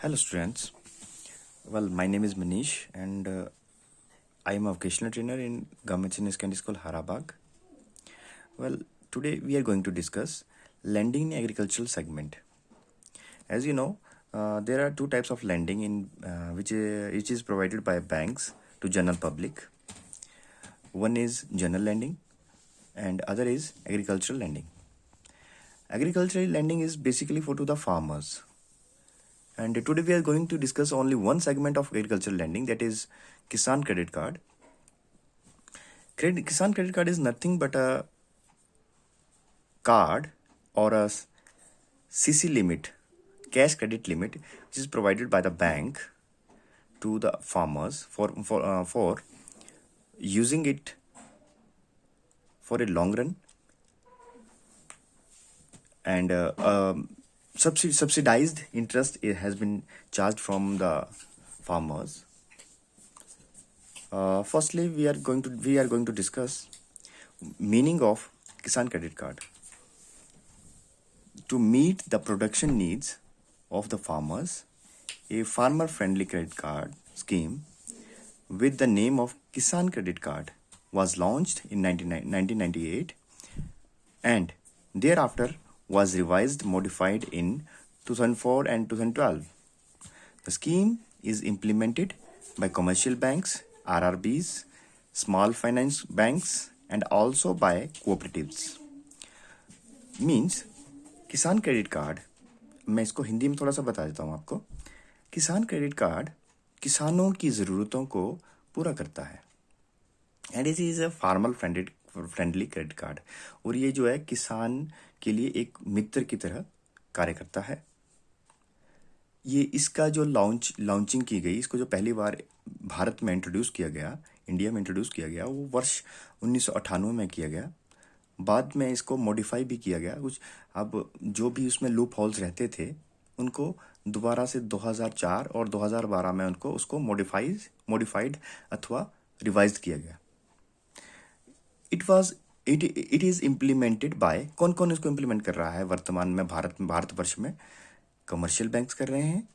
Hello, students. Well, my name is Manish, and I am a vocational trainer in Government Senior Secondary School, Harabag. Well, today we are going to discuss lending in agricultural segment. As you know, there are two types of lending in which is provided by banks to general public. One is general lending, and other is agricultural lending. Agricultural lending is basically for to the farmers. And today we are going to discuss only one segment of agricultural lending, that is Kisan Credit Card. Kisan Credit Card is nothing but a card or a CC limit, cash credit limit, which is provided by the bank to the farmers for using it for a long run, and subsidized interest has been charged from the farmers. Firstly, we are going to discuss meaning of Kisan Credit Card. To meet the production needs of the farmers, a farmer-friendly credit card scheme with the name of Kisan Credit Card was launched in 1998 and thereafter was revised, modified in 2004 and 2012. The scheme is implemented by commercial banks, RRBs, small finance banks, and also by cooperatives. Means किसान credit card, मैं इसको हिंदी में थोड़ा सा बता देता हूँ आपको. किसान क्रेडिट कार्ड किसानों की ज़रूरतों को पूरा करता है and it is a farmer friendly credit card. और ये जो है किसान के लिए एक मित्र की तरह कार्य करता है. ये इसका जो लॉन्चिंग की गई, इसको जो पहली बार भारत में इंट्रोड्यूस किया गया, इंडिया में इंट्रोड्यूस किया गया, वो वर्ष 1998 में किया गया. बाद में इसको मॉडिफाई भी किया गया कुछ. अब जो भी उसमें लूप होल्स रहते थे उनको दोबारा से 2004 और 2012 में उसको मॉडिफाइड अथवा रिवाइज किया गया. इट इज इम्प्लीमेंटेड बाय, कौन कौन इसको इम्प्लीमेंट कर रहा है वर्तमान में भारतवर्ष में? कमर्शियल बैंक्स कर रहे हैं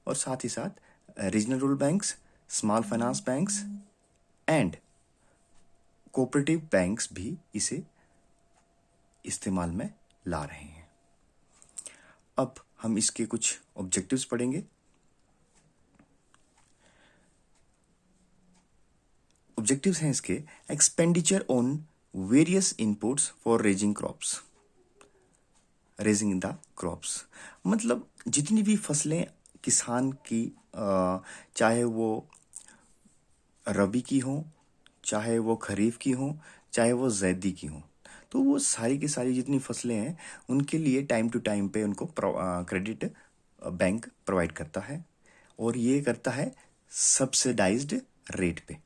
और साथ ही साथ regional rural banks, small finance banks and cooperative banks भी इसे इस्तेमाल में ला रहे हैं. अब हम इसके कुछ ऑब्जेक्टिव्स पढ़ेंगे. ऑब्जेक्टिव्स हैं इसके: expenditure on various inputs for raising the crops. मतलब जितनी भी फसलें किसान की, चाहे वो रबी की हो, चाहे वो खरीफ की हो, चाहे वो ज़ैदी की हो, तो वो सारी की सारी जितनी फसलें हैं उनके लिए टाइम टू टाइम पे उनको क्रेडिट बैंक प्रोवाइड करता है. और ये करता है सब्सिडाइज्ड रेट पे,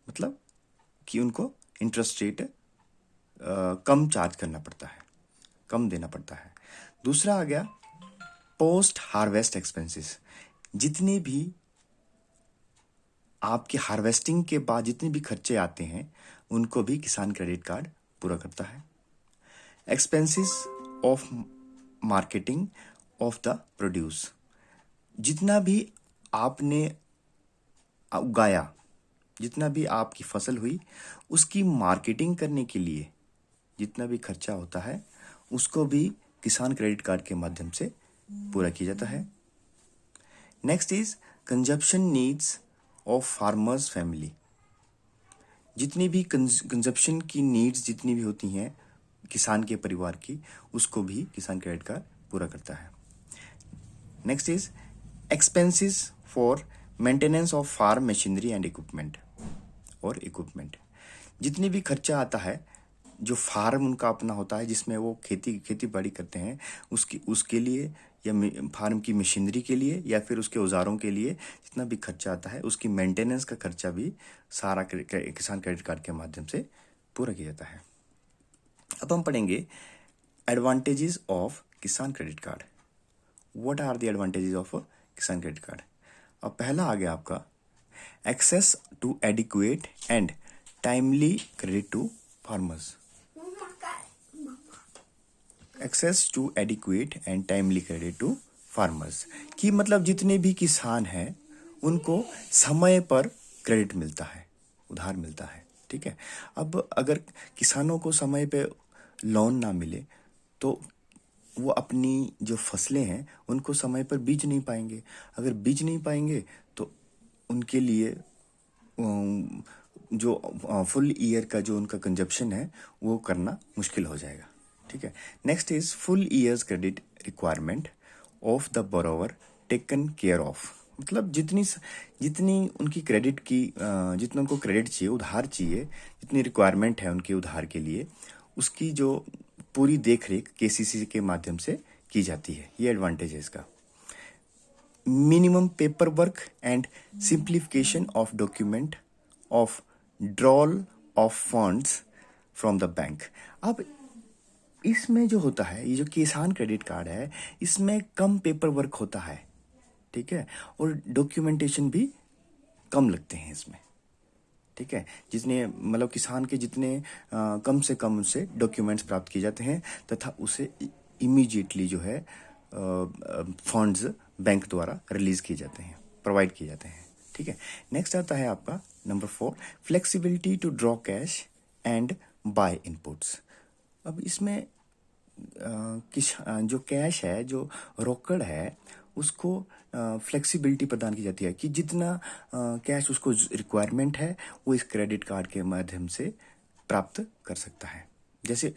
मतलब कि उनको इंटरेस्ट रेट कम चार्ज करना पड़ता है, कम देना पड़ता है. दूसरा आ गया पोस्ट हार्वेस्ट एक्सपेंसेस. जितने भी आपके हार्वेस्टिंग के बाद जितने भी खर्चे आते हैं उनको भी किसान क्रेडिट कार्ड पूरा करता है. Expenses of marketing of the produce. जितना भी आपने उगाया, जितना भी आपकी फसल हुई, उसकी मार्केटिंग करने के लिए जितना भी खर्चा होता है उसको भी किसान क्रेडिट कार्ड के माध्यम से पूरा किया जाता है. Next is consumption needs of farmers family. जितनी भी कंजप्शन की नीड्स जितनी भी होती हैं किसान के परिवार की, उसको भी किसान क्रेडिट कार्ड पूरा करता है. Next is expenses for maintenance of farm machinery and equipment. जितनी भी खर्चा आता है, जो फार्म उनका अपना होता है जिसमें वो खेती बाड़ी करते हैं, उसके लिए या फार्म की मशीनरी के लिए या फिर उसके औजारों के लिए जितना भी खर्चा आता है उसकी मेंटेनेंस का खर्चा भी सारा किसान क्रेडिट कार्ड के माध्यम से पूरा किया जाता है. अब हम पढ़ेंगे advantages of Kisan credit card. What are the advantages of Kisan credit card? अब पहला आ गया आपका access to adequate and timely credit to farmers. Access to adequate and timely credit to farmers कि मतलब जितने भी किसान हैं उनको समय पर क्रेडिट मिलता है, उधार मिलता है। ठीक है, अब अगर किसानों को समय पे लोन ना मिले तो वो अपनी जो फसलें हैं उनको समय पर बीज नहीं पाएंगे। अगर बीज नहीं पाएंगे तो उनके लिए जो फुल ईयर का जो उनका कंजप्शन है वो करना मुश्किल हो जाएगा। ठीक है, next is full years credit requirement of the borrower taken care of. मतलब जितनी उनकी क्रेडिट की जितना उनको क्रेडिट चाहिए, उधार चाहिए, जितनी रिक्वायरमेंट है उनके उधार के लिए, उसकी जो पूरी देख रेख केसीसी के माध्यम से की जाती है। ये एडवांटेज है इसका। Minimum paper work and simplification of document of drawal of funds from the bank. अब इसमें जो होता है, ये जो किसान क्रेडिट कार्ड है, इसमें कम पेपर वर्क होता है। ठीक है, और डॉक्यूमेंटेशन भी कम लगते हैं इसमें। ठीक है, जितने मतलब किसान के जितने कम से कम उससे डॉक्यूमेंट्स प्राप्त किए जाते हैं तथा उसे इमीडिएटली जो है फंड्स बैंक द्वारा रिलीज किए जाते हैं, प्रोवाइड किए जाते हैं। ठीक है, नेक्स्ट आता है आपका number 4, flexibility to draw cash and buy inputs. अब इसमें जो कैश है, जो रोकड़ है, उसको फ्लेक्सिबिलिटी प्रदान की जाती है कि जितना कैश उसको रिक्वायरमेंट है वो इस क्रेडिट कार्ड के माध्यम से प्राप्त कर सकता है। जैसे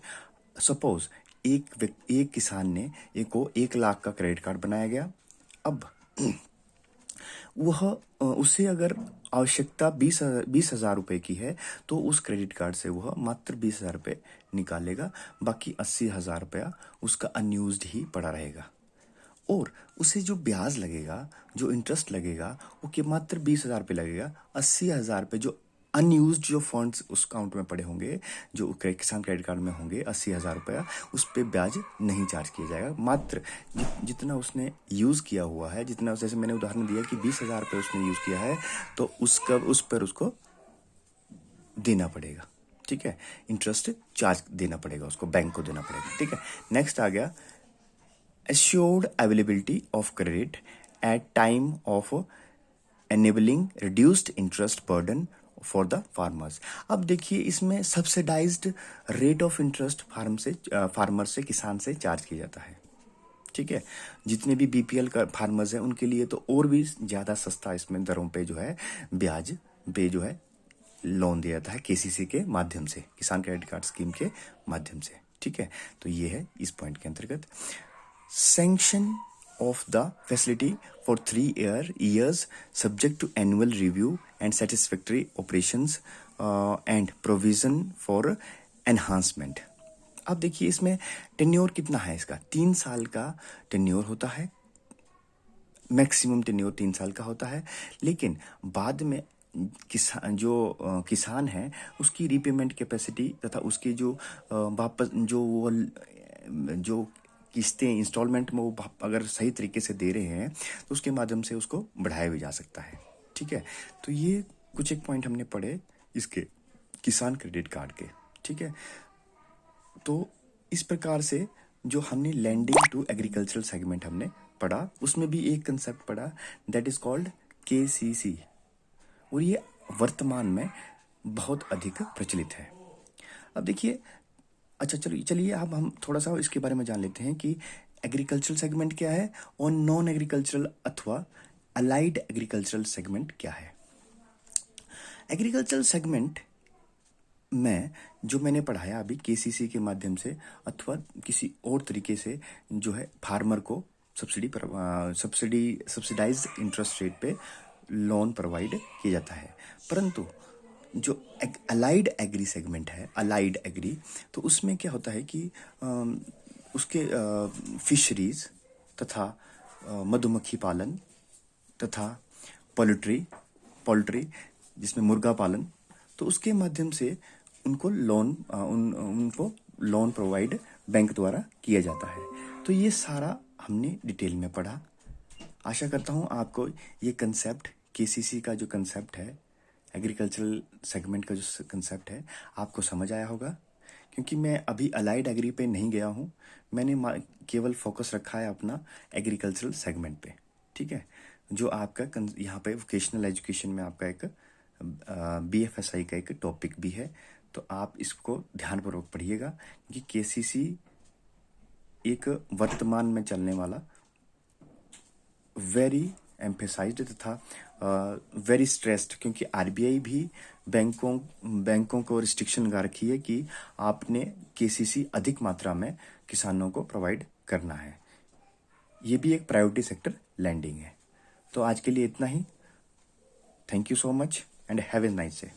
सपोज एक किसान ने को 1 लाख का क्रेडिट कार्ड बनाया गया। अब वह उसे अगर आवश्यकता 20,000 रुपये की है तो उस क्रेडिट कार्ड से वह मात्र 20,000 रुपये निकालेगा, बाकी 80,000 रुपया उसका अनयूज्ड ही पड़ा रहेगा। और उसे जो ब्याज लगेगा, जो इंटरेस्ट लगेगा, वो कि मात्र 20,000 रुपये लगेगा। 80,000 रुपये जो अनयूज्ड जो फंड्स उस अकाउंट में पड़े होंगे, जो किसान क्रेडिट कार्ड में होंगे 80,000 रुपया, उस पर ब्याज नहीं चार्ज किया जाएगा। मात्र जितना उसने यूज़ किया हुआ है, जितना, जैसे मैंने उदाहरण दिया कि 20,000 रुपये उसने यूज़ किया है तो उस पर उसको देना पड़ेगा। ठीक है, इंटरेस्ट चार्ज देना पड़ेगा, उसको बैंक को देना पड़ेगा। ठीक है, नेक्स्ट आ गया assured availability of credit at time of enabling reduced interest burden for the farmers। अब देखिए इसमें subsidised rate of interest farmer से किसान से चार्ज किया जाता है। ठीक है, जितने भी बीपीएल का फार्मर्स हैं उनके लिए तो और भी ज़्यादा सस्ता इसमें दरों पे जो है ब्याज पे जो है लोन दिया जाता है केसीसी के माध्यम से, किसान क्रेडिट कार्ड स्कीम के माध्यम से। ठीक है, तो ये है इस पॉइंट के अंतर्गत। Sanction of the facility for 3 years subject to annual review and satisfactory operations and provision for enhancement। अब देखिए इसमें टेन्योर कितना है इसका, 3 साल का टेन्योर होता है, मैक्सिमम टेन्योर 3 साल का होता है। लेकिन बाद में किसान है उसकी रीपेमेंट कैपेसिटी तथा उसकी जो वापस जो किस्तें इंस्टॉलमेंट में वो अगर सही तरीके से दे रहे हैं तो उसके माध्यम से उसको बढ़ाया भी जा सकता है। ठीक है, तो ये कुछ एक पॉइंट हमने पढ़े इसके किसान क्रेडिट कार्ड के। ठीक है, तो इस प्रकार से जो हमने लैंडिंग टू एग्रीकल्चरल सेगमेंट हमने पढ़ा, उसमें भी एक कंसेप्ट पढ़ा दैट इज कॉल्ड केसीसी, और ये वर्तमान में बहुत अधिक प्रचलित है। अब देखिए, अच्छा चलिए अब हम थोड़ा सा इसके बारे में जान लेते हैं कि एग्रीकल्चरल सेगमेंट क्या है और नॉन एग्रीकल्चरल अथवा अलाइड एग्रीकल्चरल सेगमेंट क्या है। एग्रीकल्चरल सेगमेंट में जो मैंने पढ़ाया अभी केसीसी के माध्यम से अथवा किसी और तरीके से जो है फार्मर को सब्सिडाइज्ड इंटरेस्ट रेट पे लोन प्रोवाइड किया जाता है। परंतु जो अलाइड एग्री सेगमेंट है, अलाइड एग्री, तो उसमें क्या होता है कि उसके फिशरीज तथा मधुमक्खी पालन तथा पोल्ट्री जिसमें मुर्गा पालन, तो उसके माध्यम से उनको लोन प्रोवाइड बैंक द्वारा किया जाता है। तो ये सारा हमने डिटेल में पढ़ा। आशा करता हूँ आपको ये कंसेप्ट, केसीसी का जो कंसेप्ट है, एग्रीकल्चरल सेगमेंट का जो कंसेप्ट है, आपको समझ आया होगा। क्योंकि मैं अभी अलाइड एग्री पे नहीं गया हूँ, मैंने केवल फोकस रखा है अपना एग्रीकल्चरल सेगमेंट पे। ठीक है, जो आपका यहाँ पे वोकेशनल एजुकेशन में आपका एक BFSI का एक टॉपिक भी है, तो आप इसको ध्यानपूर्वक पढ़िएगा, क्योंकि KCC एक वर्तमान में चलने वाला वेरी एम्फेसाइज्ड तथा वेरी स्ट्रेस्ड, क्योंकि RBI भी बैंकों को रिस्ट्रिक्शन लगा रखी है कि आपने KCC अधिक मात्रा में किसानों को प्रोवाइड करना है। ये भी एक प्रायोरिटी सेक्टर लैंडिंग है। तो आज के लिए इतना ही। Thank you so much and have a nice day.